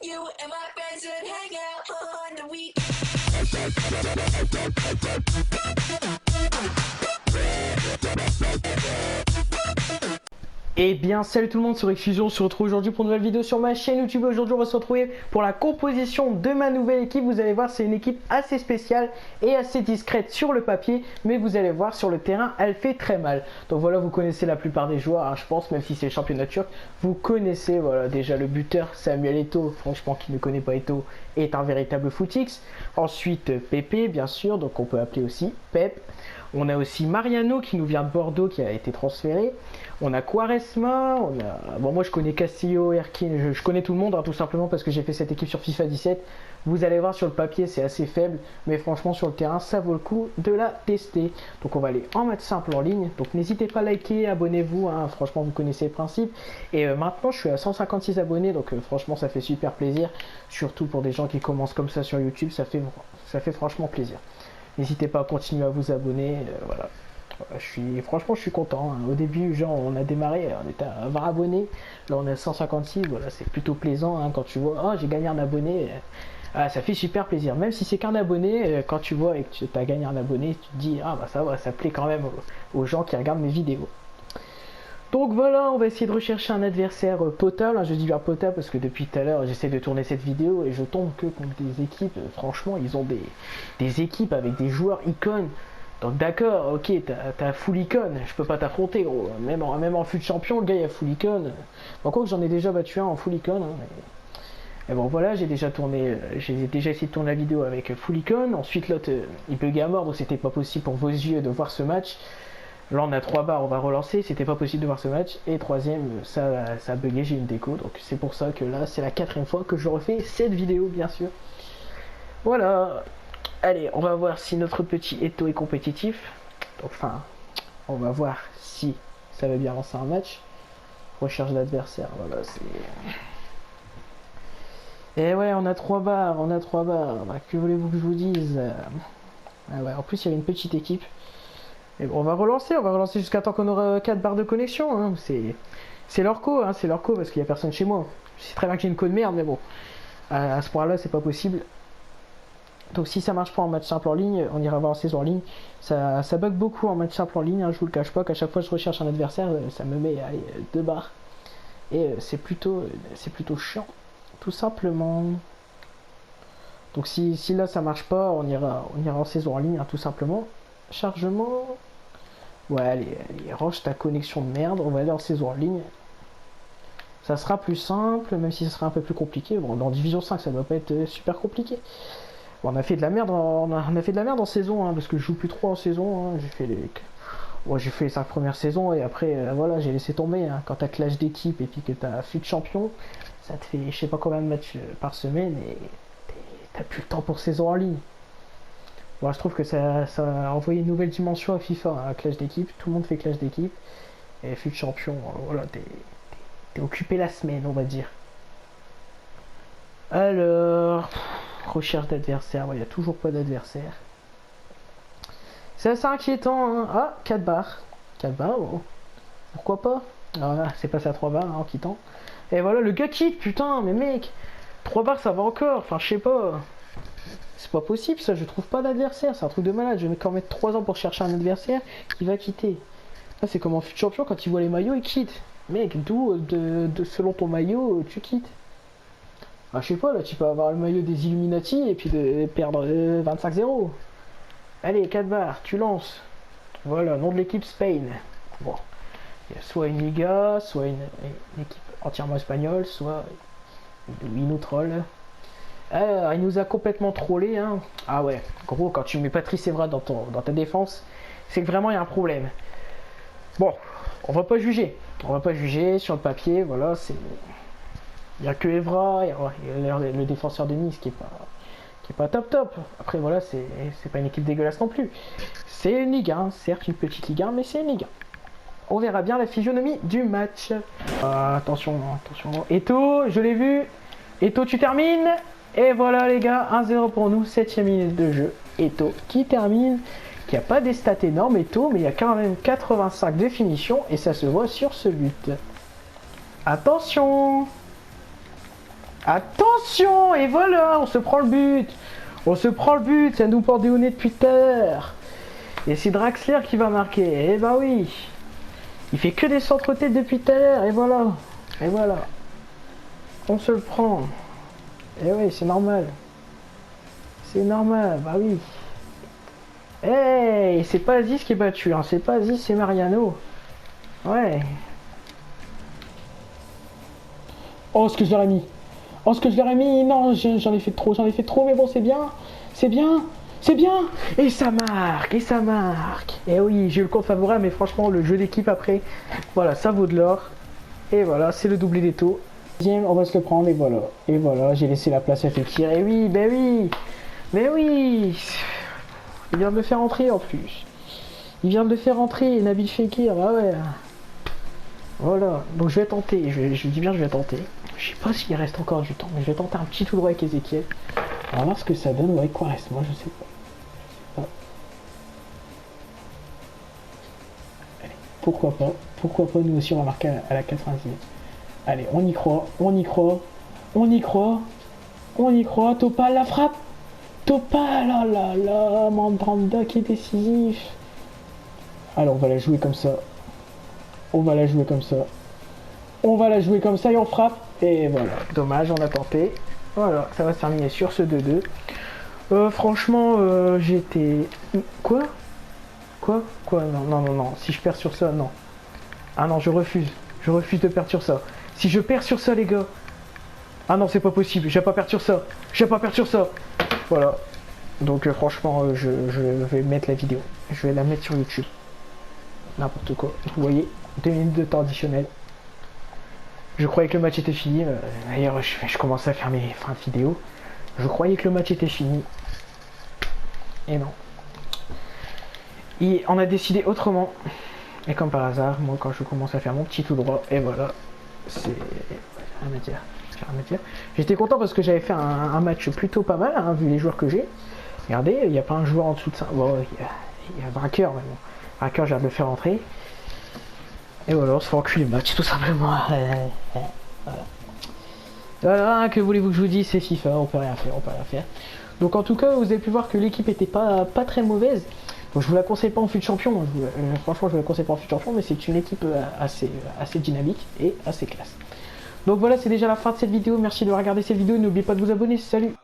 You and my friends would hang out on the week. Eh bien salut tout le monde, c'est Rexfusion, on se retrouve aujourd'hui pour une nouvelle vidéo sur ma chaîne YouTube. Aujourd'hui on va se retrouver pour la composition de ma nouvelle équipe. Vous allez voir, c'est une équipe assez spéciale et assez discrète sur le papier, mais vous allez voir sur le terrain elle fait très mal. Donc voilà, vous connaissez la plupart des joueurs, hein, je pense, même si c'est le championnat turc. Vous connaissez voilà déjà le buteur Samuel Eto'o, franchement qui ne connaît pas Eto'o est un véritable footix. Ensuite Pepe bien sûr, donc on peut appeler aussi Pep. On a aussi Mariano qui nous vient de Bordeaux, qui a été transféré. On a Quaresma, on a... Bon, moi je connais Castillo, Erkin, je connais tout le monde, hein, tout simplement parce que j'ai fait cette équipe sur FIFA 17. Vous allez voir sur le papier, c'est assez faible, mais franchement sur le terrain, ça vaut le coup de la tester. Donc on va aller en match simple en ligne. Donc n'hésitez pas à liker, abonnez-vous, hein, franchement vous connaissez le principe. Et maintenant je suis à 156 abonnés, donc franchement ça fait super plaisir. Surtout pour des gens qui commencent comme ça sur YouTube, ça fait franchement plaisir. N'hésitez pas à continuer à vous abonner, voilà. Franchement, je suis content, hein. Au début, genre, on a démarré, on était à 20 abonnés. Là, on est à 156. Voilà, c'est plutôt plaisant, hein, quand tu vois, oh, j'ai gagné un abonné. Ah, ça fait super plaisir. Même si c'est qu'un abonné, quand tu vois et que tu as gagné un abonné, tu te dis, ah bah ça va, ça plaît quand même aux gens qui regardent mes vidéos. Donc voilà, on va essayer de rechercher un adversaire potable. Je dis bien potable parce que depuis tout à l'heure, j'essaie de tourner cette vidéo et je tombe que contre des équipes. Franchement, ils ont des équipes avec des joueurs icônes. Donc d'accord, ok, t'as full icône, je peux pas t'affronter, gros. Même en fut de champion, le gars il a full icône. Bon, quoi que j'en ai déjà battu un en full icône. Hein, mais bon voilà, j'ai déjà essayé de tourner la vidéo avec full icône. Ensuite l'autre, il buguait à mort, donc c'était pas possible pour vos yeux de voir ce match. Là on a 3 barres, on va relancer, c'était pas possible de voir ce match. Et troisième, ça a bugué, j'ai une déco. Donc c'est pour ça que là c'est la 4e fois que je refais cette vidéo bien sûr. Voilà. Allez, on va voir si notre petit Eto'o est compétitif. Enfin, on va voir si ça va bien lancer un match. Recherche d'adversaire, voilà, c'est... Et ouais, on a 3 barres, on a 3 barres. Bah, que voulez-vous que je vous dise? Ah ouais, en plus il y a une petite équipe. Et bon, on va relancer jusqu'à temps qu'on aura 4 barres de connexion. Hein. C'est leur co, hein, c'est leur co parce qu'il n'y a personne chez moi. Je sais très bien que j'ai une co de merde, mais bon. À ce point-là, c'est pas possible. Donc si ça marche pas en match simple en ligne, on ira voir en saison en ligne. Ça bug beaucoup en match simple en ligne, hein, je vous le cache pas qu'à chaque fois que je recherche un adversaire, ça me met allez, 2 barres. Et c'est plutôt chiant, tout simplement. Donc si là ça marche pas, on ira en saison en ligne, hein, tout simplement. Chargement. Ouais, allez, range ta connexion de merde, on va aller en saison en ligne. Ça sera plus simple, même si ça sera un peu plus compliqué. Bon, dans Division 5, ça doit pas être super compliqué. Bon, on a fait de la merde en saison, hein, parce que je joue plus trop en saison. Hein. J'ai fait les 5 premières saisons et après, voilà, j'ai laissé tomber. Hein. Quand t'as clash d'équipe et puis que t'as fut de champion, ça te fait je sais pas combien de matchs par semaine et t'as plus le temps pour saison en ligne. Bon, je trouve que ça a envoyé une nouvelle dimension à FIFA, hein, clash d'équipe. Tout le monde fait clash d'équipe. Et fut de champion, voilà, t'es occupé la semaine, on va dire. Alors, recherche d'adversaire, il n'y a toujours pas d'adversaire. C'est assez inquiétant, hein. Ah, 4 barres. 4 barres, oh. Pourquoi pas? Voilà, c'est passé à 3 barres hein, en quittant. Et voilà, le gars quitte, putain, mais mec, 3 barres ça va encore, enfin je sais pas. C'est pas possible ça, je trouve pas d'adversaire, c'est un truc de malade. Je vais quand mettre 3 ans pour chercher un adversaire qui va quitter. Là c'est comme en fut de champion, quand il voit les maillots, il quitte. Mec, d'où selon ton maillot, tu quittes. Ah, je sais pas, là tu peux avoir le maillot des Illuminati et puis de perdre 25-0. Allez, 4 barres, tu lances. Voilà, nom de l'équipe Spain. Bon, il y a soit une Liga, soit une équipe entièrement espagnole, soit il nous troll. Alors, il nous a complètement trollé. Hein. Ah ouais, gros, quand tu mets Patrice Evra dans ta défense, c'est que vraiment il y a un problème. Bon, on va pas juger. On va pas juger sur le papier, voilà, c'est... Il n'y a que Evra et le défenseur de Nice qui est pas top. Après voilà, c'est pas une équipe dégueulasse non plus. C'est une Ligue 1, certes une petite Ligue 1, mais c'est une Ligue 1. On verra bien la physionomie du match. Attention. Eto'o, je l'ai vu. Eto'o, tu termines. Et voilà les gars, 1-0 pour nous, 7ème minute de jeu. Eto'o qui termine, qui a pas des stats énormes Eto'o, mais il y a quand même 85 de finition et ça se voit sur ce but. Attention. Attention. Et voilà, on se prend le but. On se prend le but, ça nous porte des nez depuis tout à l'heure. Et c'est Draxler qui va marquer. Eh bah oui. Il fait que des centres-têtes depuis tout à l'heure. Et voilà. Et voilà. On se le prend. Et oui, c'est normal. C'est normal, bah oui. Hey, c'est pas Aziz qui est battu, hein. C'est pas Aziz, c'est Mariano. Ouais. Oh, ce que je leur ai mis. Oh, ce que je leur ai mis. Non, j'en ai fait trop, mais bon, c'est bien. C'est bien. C'est bien. Et ça marque, et ça marque. Et oui, j'ai eu le compte favorable, mais franchement, le jeu d'équipe après, voilà, ça vaut de l'or. Et voilà, c'est le doublé des taux. Deuxième, on va se le prendre, et voilà. Et voilà, j'ai laissé la place à Fekir. Et oui, ben oui. Mais oui. Il vient de le faire entrer en plus. Il vient de le faire entrer, Nabil Fekir, ah ouais. Voilà, donc je vais tenter, je dis bien je vais tenter. Je sais pas s'il reste encore du temps, mais je vais tenter un petit tout droit avec Ezekiel. On va voir ce que ça donne, ouais, quoi reste, moi je sais pas. Allez, pourquoi pas, nous aussi on va marquer à la 90e. Allez, on y croit, on y croit, on y croit, on y croit, Topal la frappe. Topal, là là là, Mandanda qui est décisif. Alors on va la jouer comme ça. On va la jouer comme ça. On va la jouer comme ça et on frappe. Et voilà. Dommage, on a tenté. Voilà, ça va se terminer sur ce 2-2. Franchement, j'étais... Quoi? Quoi? Non. Si je perds sur ça, non. Ah non, je refuse. Je refuse de perdre sur ça. Si je perds sur ça, les gars... Ah non, c'est pas possible. Je vais pas perdre sur ça. Je vais pas perdre sur ça. Voilà. Donc franchement, je vais mettre la vidéo. Je vais la mettre sur YouTube. N'importe quoi. Vous voyez, 2 minutes de temps additionnel. Je croyais que le match était fini. D'ailleurs, je commençais à faire mes fins de vidéo. Je croyais que le match était fini. Et non. Et on a décidé autrement. Et comme par hasard, moi quand je commence à faire mon petit tout droit, et voilà. C'est... rien à dire. J'étais content parce que j'avais fait un match plutôt pas mal, hein, vu les joueurs que j'ai. Regardez, il n'y a pas un joueur en dessous de ça. Bon, il y a vainqueur, mais bon. Vainqueur, j'ai hâte de le faire entrer. Et voilà, on se fait enculer le match, tout simplement. Voilà, que voulez-vous que je vous dise, c'est FIFA, on peut rien faire, Donc en tout cas, vous avez pu voir que l'équipe était pas très mauvaise. Donc je vous la conseille pas en fut de champion, franchement je vous la conseille pas en fut de champion, mais c'est une équipe assez dynamique et assez classe. Donc voilà, c'est déjà la fin de cette vidéo, merci de regarder cette vidéo, n'oubliez pas de vous abonner, salut!